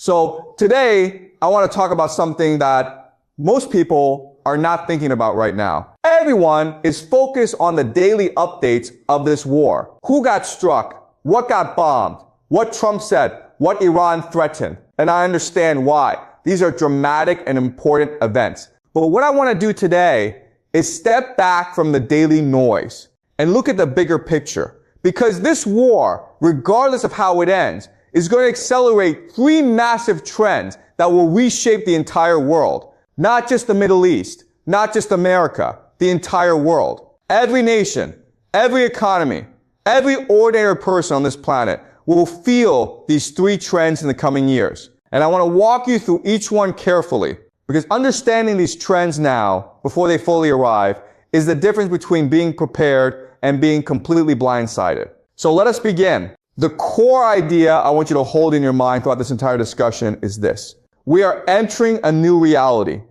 So today, I want to talk about something that most people are not thinking about right now. Everyone is focused on the daily updates of this war. Who got struck? What got bombed? What Trump said? What Iran threatened? And I understand why. These are dramatic and important events. But what I want to do today is step back from the daily noise and look at the bigger picture. Because this war, regardless of how it ends, is going to accelerate three massive trends that will reshape the entire world. Not just the Middle East, not just America, the entire world. Every nation, every economy, every ordinary person on this planet will feel these three trends in the coming years. And I want to walk you through each one carefully, because understanding these trends now, before they fully arrive, is the difference between being prepared and being completely blindsided. So let us begin. The core idea I want you to hold in your mind throughout this entire discussion is this. We are entering a new reality.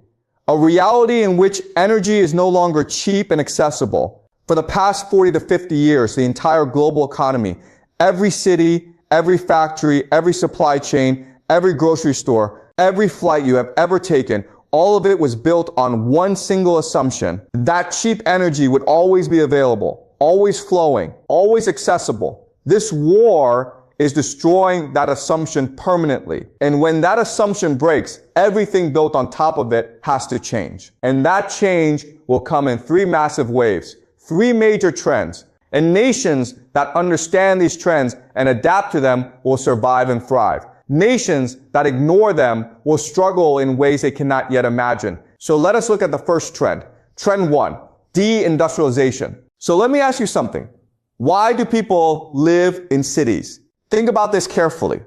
A reality in which energy is no longer cheap and accessible. For the past 40 to 50 years, the entire global economy, every city, every factory, every supply chain, every grocery store, every flight you have ever taken, all of it was built on one single assumption. That cheap energy would always be available, always flowing, always accessible. This war is destroying that assumption permanently. And when that assumption breaks, everything built on top of it has to change. And that change will come in three massive waves, three major trends. And nations that understand these trends and adapt to them will survive and thrive. Nations that ignore them will struggle in ways they cannot yet imagine. So let us look at the first trend. Trend one, deindustrialization. So let me ask you something. Why do people live in cities? Think about this carefully.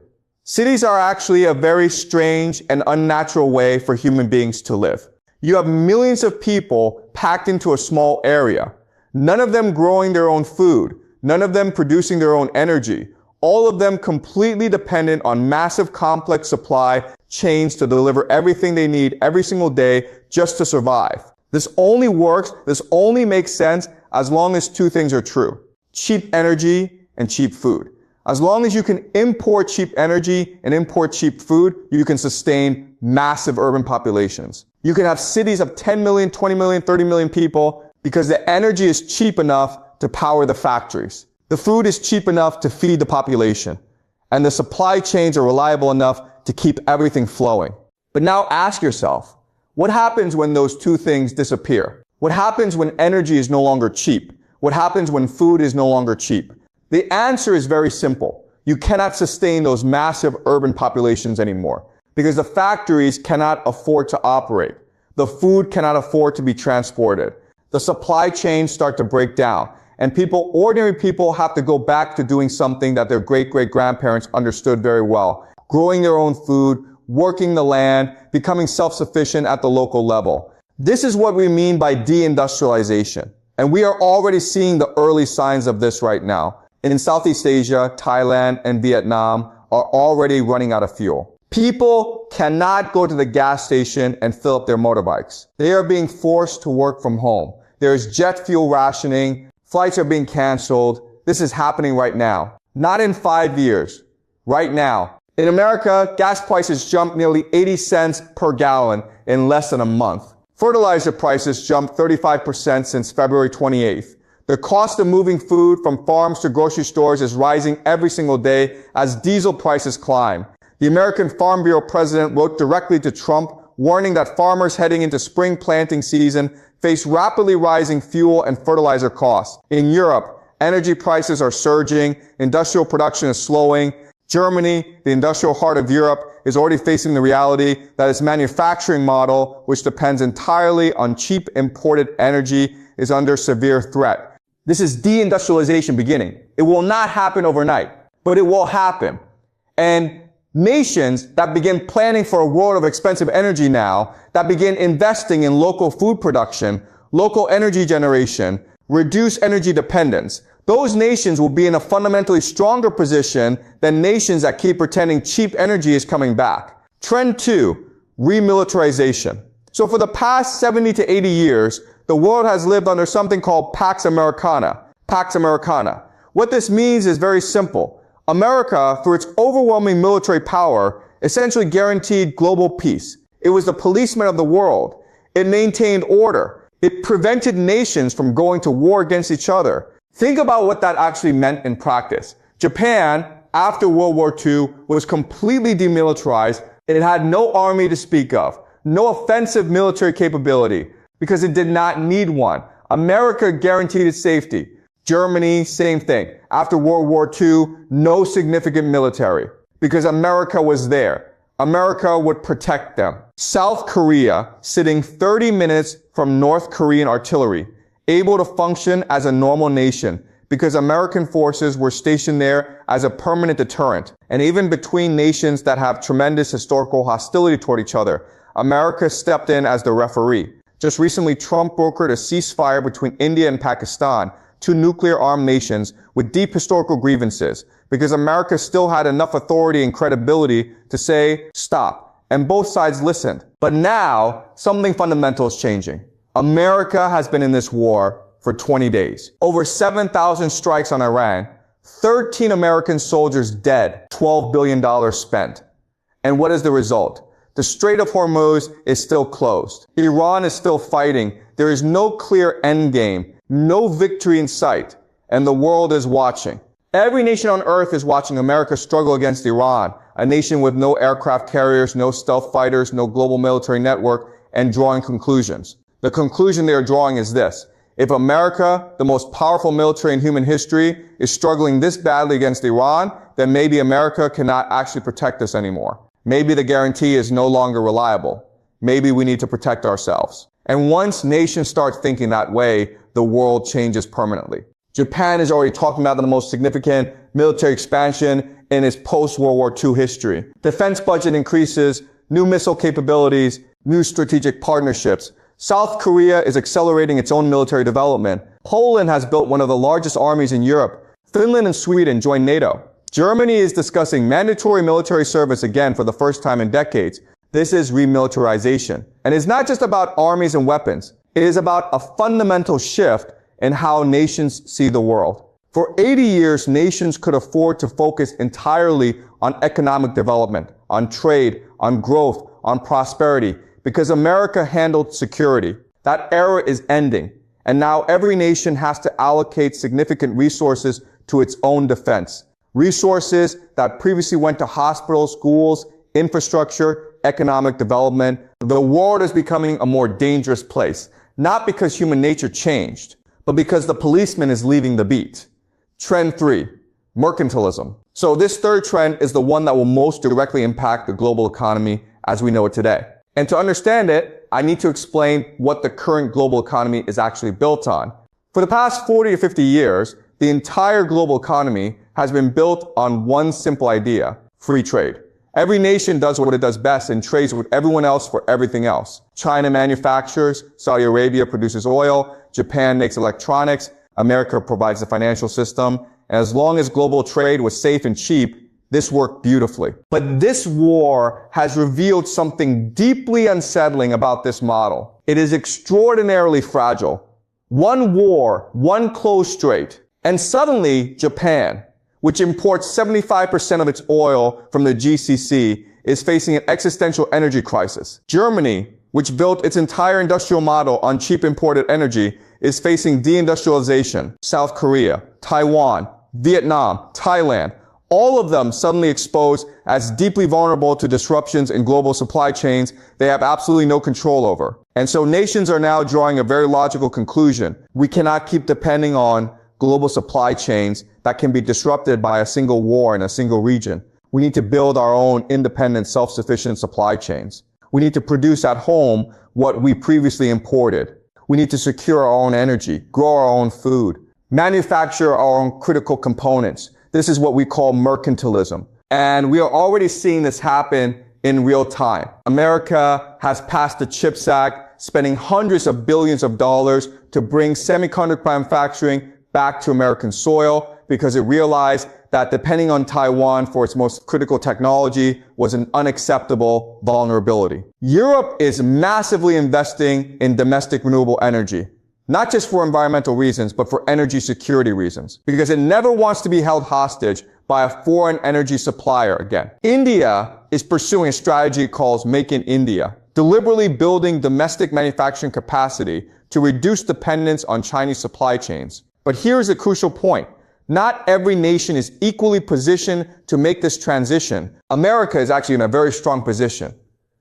Cities are actually a very strange and unnatural way for human beings to live. You have millions of people packed into a small area. None of them growing their own food. None of them producing their own energy. All of them completely dependent on massive complex supply chains to deliver everything they need every single day just to survive. This only works, this only makes sense as long as two things are true. Cheap energy and cheap food. As long as you can import cheap energy and import cheap food, you can sustain massive urban populations. You can have cities of 10 million, 20 million, 30 million people because the energy is cheap enough to power the factories. The food is cheap enough to feed the population. And the supply chains are reliable enough to keep everything flowing. But now ask yourself, what happens when those two things disappear? What happens when energy is no longer cheap? What happens when food is no longer cheap? The answer is very simple. You cannot sustain those massive urban populations anymore because the factories cannot afford to operate. The food cannot afford to be transported. The supply chains start to break down. And ordinary people have to go back to doing something that their great-great-grandparents understood very well. Growing their own food, working the land, becoming self-sufficient at the local level. This is what we mean by deindustrialization. And we are already seeing the early signs of this right now. In Southeast Asia, Thailand, and Vietnam are already running out of fuel. People cannot go to the gas station and fill up their motorbikes. They are being forced to work from home. There is jet fuel rationing. Flights are being canceled. This is happening right now. Not in 5 years. Right now. In America, gas prices jumped nearly 80 cents per gallon in less than a month. Fertilizer prices jumped 35% since February 28th. The cost of moving food from farms to grocery stores is rising every single day as diesel prices climb. The American Farm Bureau president wrote directly to Trump, warning that farmers heading into spring planting season face rapidly rising fuel and fertilizer costs. In Europe, energy prices are surging, industrial production is slowing. Germany, the industrial heart of Europe, is already facing the reality that its manufacturing model, which depends entirely on cheap imported energy, is under severe threat. This is deindustrialization beginning. It will not happen overnight, but it will happen. And nations that begin planning for a world of expensive energy now, that begin investing in local food production, local energy generation, reduce energy dependence, those nations will be in a fundamentally stronger position than nations that keep pretending cheap energy is coming back. Trend 2, remilitarization. So for the past 70 to 80 years, the world has lived under something called Pax Americana. Pax Americana. What this means is very simple. America, through its overwhelming military power, essentially guaranteed global peace. It was the policeman of the world. It maintained order. It prevented nations from going to war against each other. Think about what that actually meant in practice. Japan, after World War II, was completely demilitarized. It had no army to speak of, no offensive military capability, because it did not need one. America guaranteed its safety. Germany, same thing. After World War II, no significant military, because America was there. America would protect them. South Korea, sitting 30 minutes from North Korean artillery, able to function as a normal nation, because American forces were stationed there as a permanent deterrent. And even between nations that have tremendous historical hostility toward each other, America stepped in as the referee. Just recently, Trump brokered a ceasefire between India and Pakistan, two nuclear-armed nations with deep historical grievances, because America still had enough authority and credibility to say, stop. And both sides listened. But now, something fundamental is changing. America has been in this war for 20 days. Over 7,000 strikes on Iran, 13 American soldiers dead, $12 billion spent. And what is the result? The Strait of Hormuz is still closed. Iran is still fighting. There is no clear end game, no victory in sight, and the world is watching. Every nation on earth is watching America struggle against Iran, a nation with no aircraft carriers, no stealth fighters, no global military network, and drawing conclusions. The conclusion they are drawing is this. If America, the most powerful military in human history, is struggling this badly against Iran, then maybe America cannot actually protect us anymore. Maybe the guarantee is no longer reliable. Maybe we need to protect ourselves. And once nations start thinking that way, the world changes permanently. Japan is already talking about the most significant military expansion in its post-World War II history. Defense budget increases, new missile capabilities, new strategic partnerships. South Korea is accelerating its own military development. Poland has built one of the largest armies in Europe. Finland and Sweden joined NATO. Germany is discussing mandatory military service again for the first time in decades. This is remilitarization. And it's not just about armies and weapons. It is about a fundamental shift in how nations see the world. For 80 years, nations could afford to focus entirely on economic development, on trade, on growth, on prosperity, because America handled security. That era is ending. And now every nation has to allocate significant resources to its own defense. Resources that previously went to hospitals, schools, infrastructure, economic development. The world is becoming a more dangerous place, not because human nature changed, but because the policeman is leaving the beat. Trend 3, mercantilism. So this third trend is the one that will most directly impact the global economy as we know it today. And to understand it, I need to explain what the current global economy is actually built on. For the past 40 or 50 years, the entire global economy has been built on one simple idea, free trade. Every nation does what it does best and trades with everyone else for everything else. China manufactures, Saudi Arabia produces oil, Japan makes electronics, America provides the financial system, and as long as global trade was safe and cheap, this worked beautifully. But this war has revealed something deeply unsettling about this model. It is extraordinarily fragile. One war, one closed strait, and suddenly Japan, which imports 75% of its oil from the GCC, is facing an existential energy crisis. Germany, which built its entire industrial model on cheap imported energy, is facing deindustrialization. South Korea, Taiwan, Vietnam, Thailand, all of them suddenly exposed as deeply vulnerable to disruptions in global supply chains they have absolutely no control over. And so nations are now drawing a very logical conclusion. We cannot keep depending on global supply chains that can be disrupted by a single war in a single region. We need to build our own independent, self-sufficient supply chains. We need to produce at home what we previously imported. We need to secure our own energy, grow our own food, manufacture our own critical components. This is what we call mercantilism. And we are already seeing this happen in real time. America has passed the CHIPS Act, spending hundreds of billions of dollars to bring semiconductor manufacturing back to American soil because it realized that depending on Taiwan for its most critical technology was an unacceptable vulnerability. Europe is massively investing in domestic renewable energy. Not just for environmental reasons, but for energy security reasons. Because it never wants to be held hostage by a foreign energy supplier again. India is pursuing a strategy it calls Make in India, deliberately building domestic manufacturing capacity to reduce dependence on Chinese supply chains. But here's a crucial point. Not every nation is equally positioned to make this transition. America is actually in a very strong position.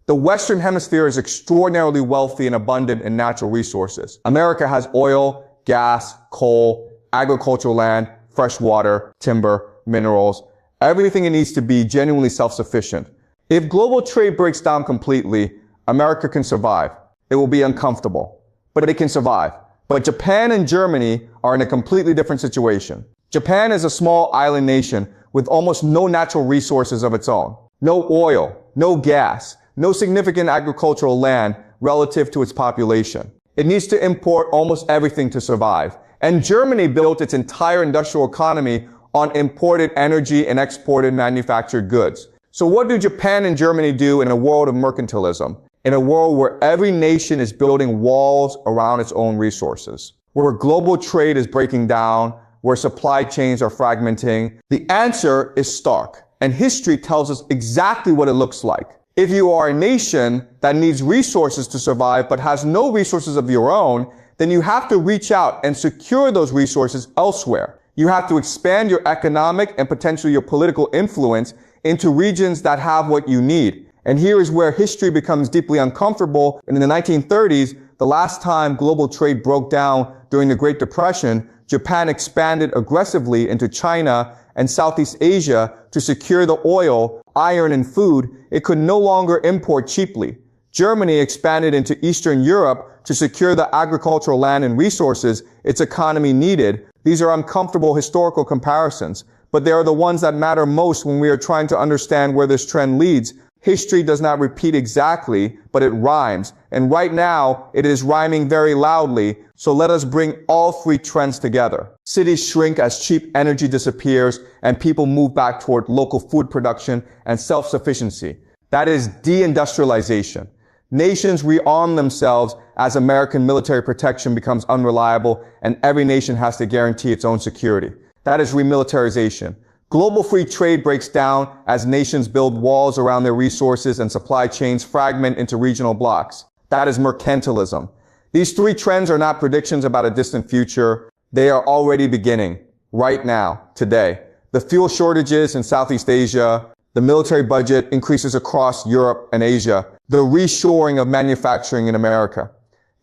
The Western Hemisphere is extraordinarily wealthy and abundant in natural resources. America has oil, gas, coal, agricultural land, fresh water, timber, minerals, everything it needs to be genuinely self-sufficient. If global trade breaks down completely, America can survive. It will be uncomfortable, but it can survive. But Japan and Germany are in a completely different situation. Japan is a small island nation with almost no natural resources of its own. No oil, no gas, no significant agricultural land relative to its population. It needs to import almost everything to survive. And Germany built its entire industrial economy on imported energy and exported manufactured goods. So what do Japan and Germany do in a world of mercantilism? In a world where every nation is building walls around its own resources, where global trade is breaking down, where supply chains are fragmenting? The answer is stark, and history tells us exactly what it looks like. If you are a nation that needs resources to survive but has no resources of your own, then you have to reach out and secure those resources elsewhere. You have to expand your economic and potentially your political influence into regions that have what you need. And here is where history becomes deeply uncomfortable. In the 1930s, the last time global trade broke down during the Great Depression, Japan expanded aggressively into China and Southeast Asia to secure the oil, iron, and food it could no longer import cheaply. Germany expanded into Eastern Europe to secure the agricultural land and resources its economy needed. These are uncomfortable historical comparisons, but they are the ones that matter most when we are trying to understand where this trend leads. History does not repeat exactly, but it rhymes. And right now, it is rhyming very loudly. So let us bring all three trends together. Cities shrink as cheap energy disappears and people move back toward local food production and self-sufficiency. That is deindustrialization. Nations rearm themselves as American military protection becomes unreliable and every nation has to guarantee its own security. That is remilitarization. Global free trade breaks down as nations build walls around their resources and supply chains fragment into regional blocks. That is mercantilism. These three trends are not predictions about a distant future. They are already beginning right now, today. The fuel shortages in Southeast Asia, the military budget increases across Europe and Asia, the reshoring of manufacturing in America,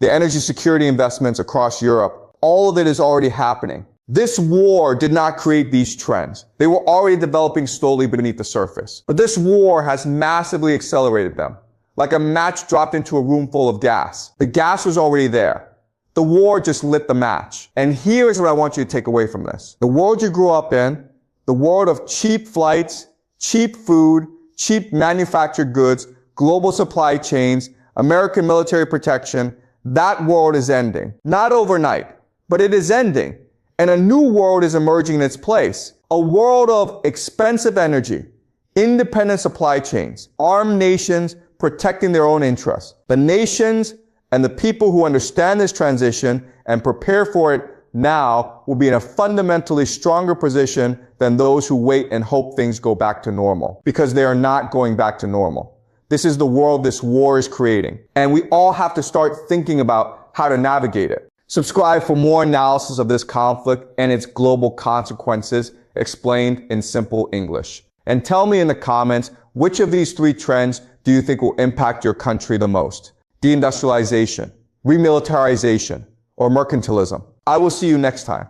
the energy security investments across Europe, all of it is already happening. This war did not create these trends. They were already developing slowly beneath the surface. But this war has massively accelerated them. Like a match dropped into a room full of gas. The gas was already there. The war just lit the match. And here's what I want you to take away from this. The world you grew up in, the world of cheap flights, cheap food, cheap manufactured goods, global supply chains, American military protection, that world is ending. Not overnight, but it is ending. And a new world is emerging in its place. A world of expensive energy, independent supply chains, armed nations protecting their own interests. The nations and the people who understand this transition and prepare for it now will be in a fundamentally stronger position than those who wait and hope things go back to normal. Because they are not going back to normal. This is the world this war is creating. And we all have to start thinking about how to navigate it. Subscribe for more analysis of this conflict and its global consequences explained in simple English. And tell me in the comments, which of these three trends do you think will impact your country the most? Deindustrialization, remilitarization, or mercantilism? I will see you next time.